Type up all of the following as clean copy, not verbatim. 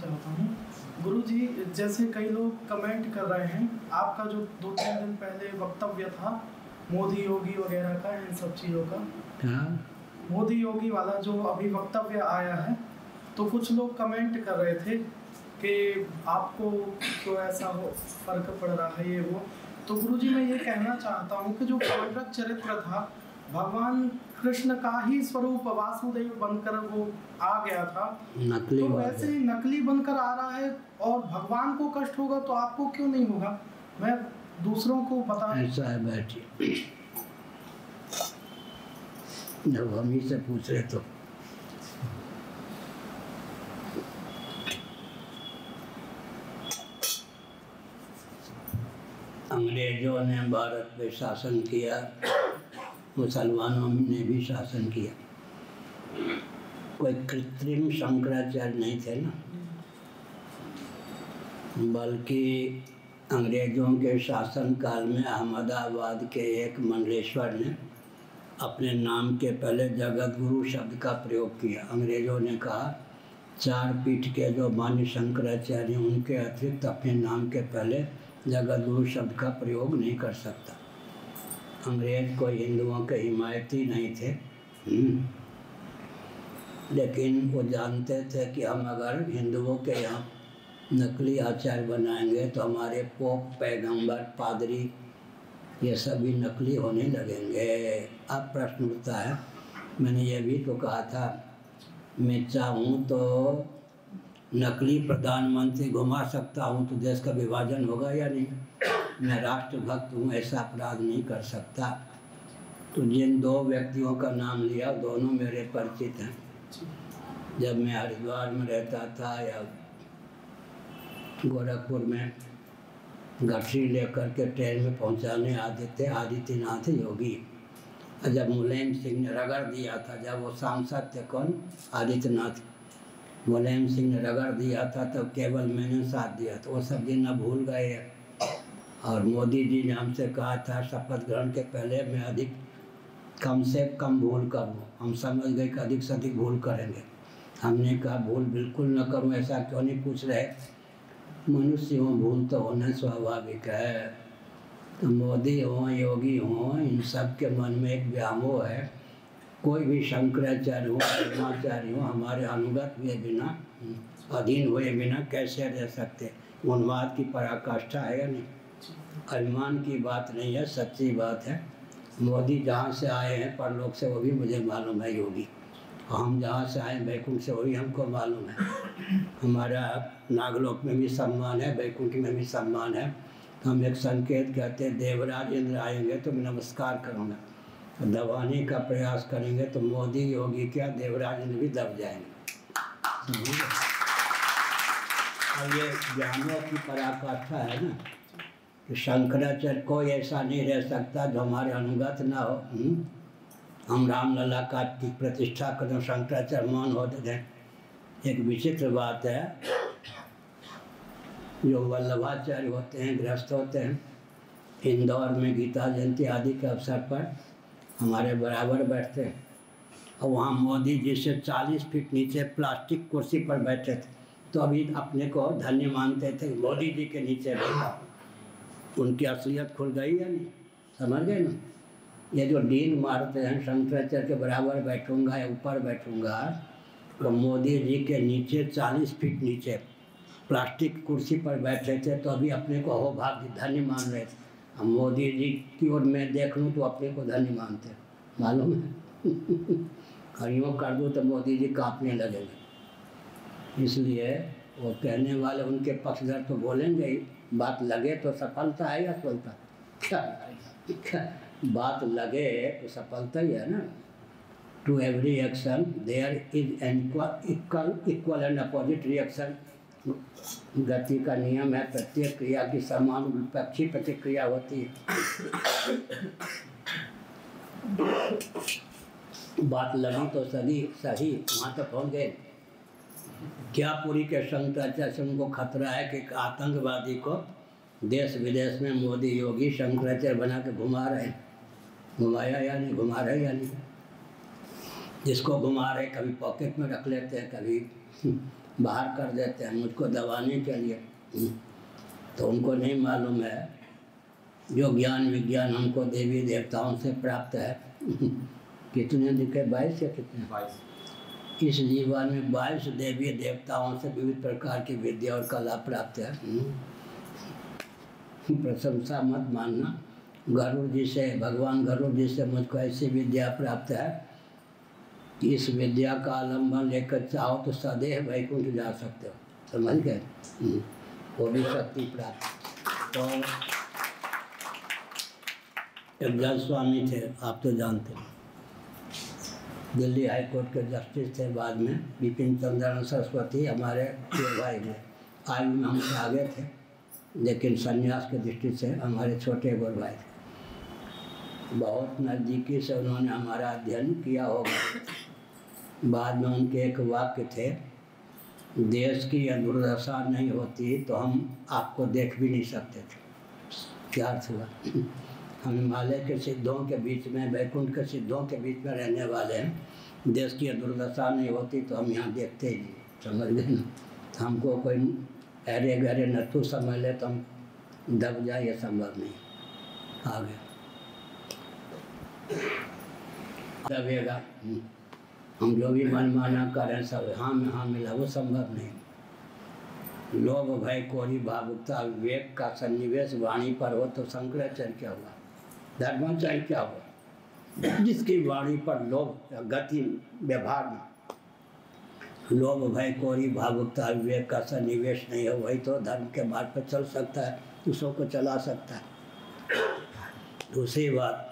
चाहता हूँ गुरुजी, जैसे कई लोग कमेंट कर रहे हैं आपका जो 2-3 दिन पहले वक्तव्य था मोदी योगी वगैरह का, इन सब चीज़ों का, मोदी योगी वाला जो अभी वक्तव्य आया है, तो कुछ लोग कमेंट कर रहे थे कि आपको क्यों ऐसा फर्क पड़ रहा है ये वो। तो गुरुजी मैं ये कहना चाहता हूँ कि जो पांडव चरित्र था, भगवान कृष्ण का ही स्वरूप वासुदेव बनकर वो आ गया था, नकली, तो वैसे ही नकली बनकर आ रहा है और भगवान को कष्ट होगा तो आपको क्यों नहीं होगा? मैं दूसरों को बता। ऐसा है, बैठिए। जब हम ही से पूछ रहे तो अंग्रेजों ने भारत पे शासन किया, मुसलमानों ने भी शासन किया। कोई कृत्रिम शंकराचार्य नहीं थे ना, बल्कि अंग्रेजों के शासन काल में अहमदाबाद के एक मंडलेश्वर ने अपने नाम के पहले जगत गुरु शब्द का प्रयोग किया। अंग्रेजों ने कहा 4 पीठ के जो मान्य शंकराचार्य उनके अतिरिक्त अपने नाम के पहले जगत गुरु शब्द का प्रयोग नहीं कर सकता। अंग्रेज कोई हिंदुओं के हिमायती नहीं थे, लेकिन वो जानते थे कि हम अगर हिंदुओं के यहाँ नकली आचार्य बनाएंगे तो हमारे पोप, पैगंबर, पादरी ये सभी नकली होने लगेंगे। अब प्रश्न उठता है, मैंने ये भी तो कहा था मैं चाहूँ तो नकली प्रधानमंत्री घुमा सकता हूँ तो देश का विभाजन होगा या नहीं? मैं राष्ट्रभक्त हूँ, ऐसा अपराध नहीं कर सकता। तो जिन 2 व्यक्तियों का नाम लिया दोनों मेरे परिचित हैं। जब मैं हरिद्वार में रहता था या गोरखपुर में गठरी लेकर के ट्रेन में पहुंचाने आते थे आदित्यनाथ योगी। और जब मुलायम सिंह ने रगड़ दिया था, जब वो सांसद थे, कौन, आदित्यनाथ, मुलायम सिंह ने रगड़ दिया था तब केवल मैंने साथ दिया। तो वो सब दिन अब भूल गए। और मोदी जी ने हमसे कहा था शपथ ग्रहण के पहले मैं अधिक कम से कम भूल करूँ। हम समझ गए कि अधिक से अधिक भूल करेंगे। हमने कहा भूल बिल्कुल न करूँ। ऐसा क्यों नहीं पूछ रहे? मनुष्य हों, भूल तो होना स्वाभाविक है। तो मोदी हों, योगी हों, इन सब के मन में एक व्यामोह है। कोई भी शंकराचार्य हो, धर्माचार्य हो, हमारे अनुगत हुए बिना, अधीन हुए बिना कैसे रह सकते? उन्माद की पराकाष्ठा है या नहीं? अभिमान की बात नहीं है, सच्ची बात है। मोदी जहाँ से आए हैं परलोक से वो भी मुझे मालूम है योगी, और हम जहाँ से आए वैकुंठ से वो भी हमको मालूम है। हमारा नागलोक में भी सम्मान है, वैकुंठ में भी सम्मान है। हम एक संकेत कहते हैं देवराज इंद्र आएंगे तो मैं नमस्कार करूँगा, दबाने का प्रयास करेंगे तो मोदी योगी क्या देवराज इंद्र भी दब जाएंगे। और ये ज्ञानों की पराकाष्ठा है ना कि शंकराचार्य कोई ऐसा नहीं रह सकता जो हमारे अनुगत ना हो। हम रामलला का की प्रतिष्ठा करें, शंकराचार्य मौन हो दें। एक विचित्र बात है, जो वल्लभाचार्य होते हैं, गृहस्थ होते हैं, इंदौर में गीता जयंती आदि के अवसर पर हमारे बराबर बैठते हैं, और वहाँ मोदी जी से 40 फीट नीचे प्लास्टिक कुर्सी पर बैठे थे। तो अभी अपने को धन्य मानते थे मोदी जी के नीचे बैठा। उनकी असलियत खुल गई या नहीं? समझ गए ना? ये जो डीन मारते हैं शंकराचार्य के बराबर बैठूंगा या ऊपर बैठूंगा, तो मोदी जी के नीचे 40 फीट नीचे प्लास्टिक कुर्सी पर बैठे थे तो अभी अपने को हो भाग्य धन्य मान रहे थे। अब मोदी जी की ओर मैं देख लूँ तो अपने को धन्य मानते, मालूम है? और यूँ कर दूँ तो मोदी जी कांपने लगेंगे। इसलिए वो कहने वाले उनके पक्षधर तो बोलेंगे ही, बात लगे तो सफलता है या असफलता? क्या बात लगे तो सफलता ही है ना। To every action there is an equal and opposite reaction. गति का नियम है, प्रत्येक क्रिया की समान विपक्षी प्रतिक्रिया होती है। बात लगी तो सही वहाँ तक पहुँच गए। क्या पूरी के शंकराचार्य से उनको खतरा है कि आतंकवादी को देश विदेश में मोदी योगी शंकराचार्य बना के घुमा रहे हैं? घुमाया या नहीं? घुमा रहे या नहीं? जिसको घुमा रहे कभी पॉकेट में रख लेते हैं, कभी बाहर कर देते हैं मुझको दबाने के लिए। तो उनको नहीं मालूम है जो ज्ञान विज्ञान हमको देवी देवताओं से प्राप्त है। कितने दिखे 22 या कितने 22। इस जीवन में 22 देवी देवताओं से विविध प्रकार की विद्या और कला प्राप्त है। प्रशंसा मत मानना। गरुड़ जी से, भगवान गरुड़ जी से मुझको ऐसी विद्या प्राप्त है कि इस विद्या का आलम्बन लेकर चाहो तो सदैव वैकुंठ जा सकते हो। समझ गए? वो भी शक्ति प्राप्त। तो एक जज स्वामी थे, आप तो जानते हैं, दिल्ली हाई कोर्ट के जस्टिस थे, बाद में बिपिन चंद्र सरस्वती हमारे भाई में आयु में हमसे आगे थे, लेकिन संन्यास के दृष्टि से हमारे छोटे गोर भाई थे। बहुत नज़दीकी से उन्होंने हमारा अध्ययन किया होगा। बाद में उनके एक वाक्य थे, देश की यह दुर्दशा नहीं होती तो हम आपको देख भी नहीं सकते थे। क्या अर्थ हुआ? हम हिमालय के सिद्धों के बीच में, वैकुंठ के सिद्धों के बीच में रहने वाले हैं। देश की यह दुर्दशा नहीं होती तो हम यहाँ देखते ही नहीं। समझ गए ना? हमको कोई अरे गहरे नथु समझ ले तो हम दब जाए, ये संभव नहीं। आगे दबेगा, हम जो भी मनमाना करें सब हाँ में हाँ मिला, वो संभव नहीं। लोभ भय कोरी भावुकता विवेक का सन्निवेश वाणी पर हो तो शंकराचार्य क्या हुआ, धर्माचार्य क्या हुआ? जिसकी वाणी पर लोभ गति व्यवहार में लोभ भय कोरी भावुकता विवेक का सन्निवेश नहीं है, वही तो धर्म के मार्ग पर चल सकता है, दूसरों को चला सकता है। दूसरी बात,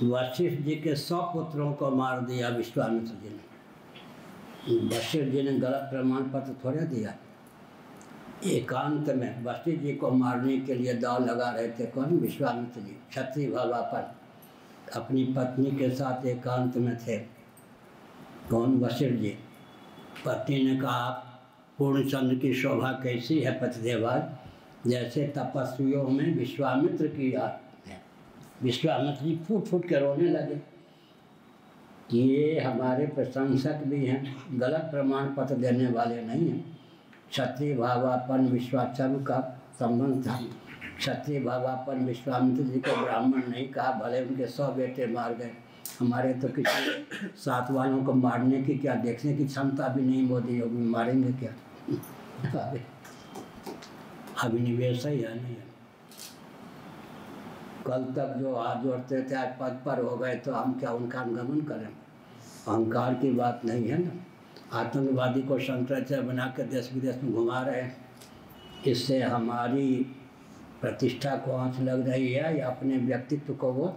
वशिष्ठ जी के 100 पुत्रों को मार दिया विश्वामित्र जी ने। वशिष्ठ जी ने गलत प्रमाण पत्र थोड़े दिया। एकांत में वशिष्ठ जी को मारने के लिए दाव लगा रहे थे कौन? विश्वामित्र जी, क्षत्रिय भावापन। अपनी पत्नी के साथ एकांत में थे। कौन? वशिष्ठ जी। पत्नी ने कहा, पूर्णचंद्र की शोभा कैसी है पतिदेवाज, जैसे तपस्वियों में विश्वामित्र की याद है। विश्वामित्र जी फूट फूट के रोने लगे कि ये हमारे प्रशंसक भी हैं, गलत प्रमाण पत्र देने वाले नहीं हैं। क्षत्रिय भावापन विश्वाचर्य का संबंध था। क्षत्रिय भावापन विश्वामित्र जी को ब्राह्मण नहीं कहा, भले उनके 100 बेटे मार गए। हमारे तो किसी साथ वालों को मारने की क्या, देखने की क्षमता भी नहीं। मोदी योगी मारेंगे क्या? अभिनिवेश ही है नहीं है। कल तक जो हाथ जोड़ते थे आज पद पर हो गए तो हम क्या उनका अनुगमन करें? अहंकार की बात नहीं है ना। आतंकवादी को शंकराचार्य बना के देश विदेश में घुमा रहे हैं। इससे हमारी प्रतिष्ठा को आँच लग रही है या अपने व्यक्तित्व को? वो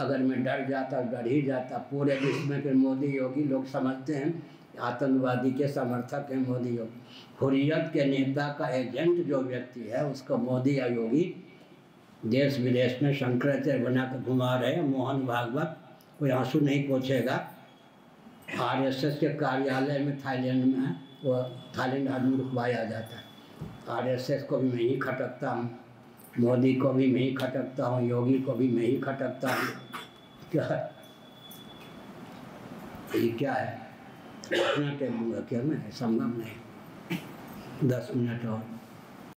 अगर मैं डर जाता, डर ही जाता। पूरे विश्व में फिर मोदी योगी लोग समझते हैं आतंकवादी के समर्थक हैं मोदी योगी। हुर्रियत के नेता का एजेंट जो व्यक्ति है उसको मोदी या योगी देश विदेश में शंकराचार्य बना कर घुमा रहे हैं। मोहन भागवत कोई आंसू नहीं पोंछेगा। आरएसएस के कार्यालय में थाईलैंड में है, वो थाईलैंड आदमी रुकवाया जाता है। आरएसएस को भी मैं ही खटकता हूँ, मोदी को भी मैं ही खटकता हूँ, योगी को भी मैं ही खटकता हूँ। क्या ये क्या है? इतना टेबूंगा क्या मैं? संभव नहीं। 10 मिनट और